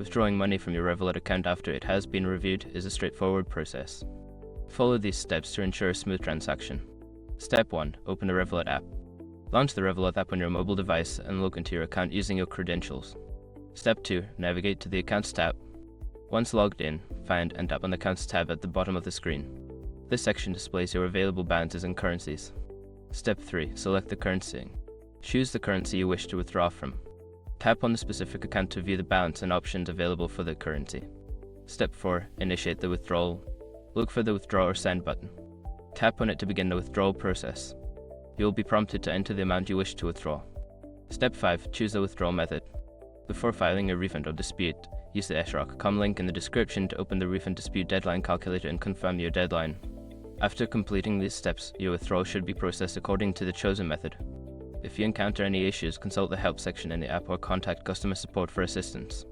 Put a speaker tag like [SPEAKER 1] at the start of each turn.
[SPEAKER 1] Withdrawing money from your Revolut account after it has been reviewed is a straightforward process. Follow these steps to ensure a smooth transaction. Step 1. Open the Revolut app. Launch the Revolut app on your mobile device and log into your account using your credentials. Step 2. Navigate to the Accounts tab. Once logged in, find and tap on the Accounts tab at the bottom of the screen. This section displays your available balances and currencies. Step 3. Select the currency. Choose the currency you wish to withdraw from. Tap on the specific account to view the balance and options available for the currency. Step 4. Initiate the withdrawal. Look for the Withdraw or Send button. Tap on it to begin the withdrawal process. You will be prompted to enter the amount you wish to withdraw. Step 5. Choose the withdrawal method. Before filing a refund or dispute, use the SROC.com link in the description to open the refund dispute deadline calculator and confirm your deadline. After completing these steps, your withdrawal should be processed according to the chosen method. If you encounter any issues, consult the help section in the app or contact customer support for assistance.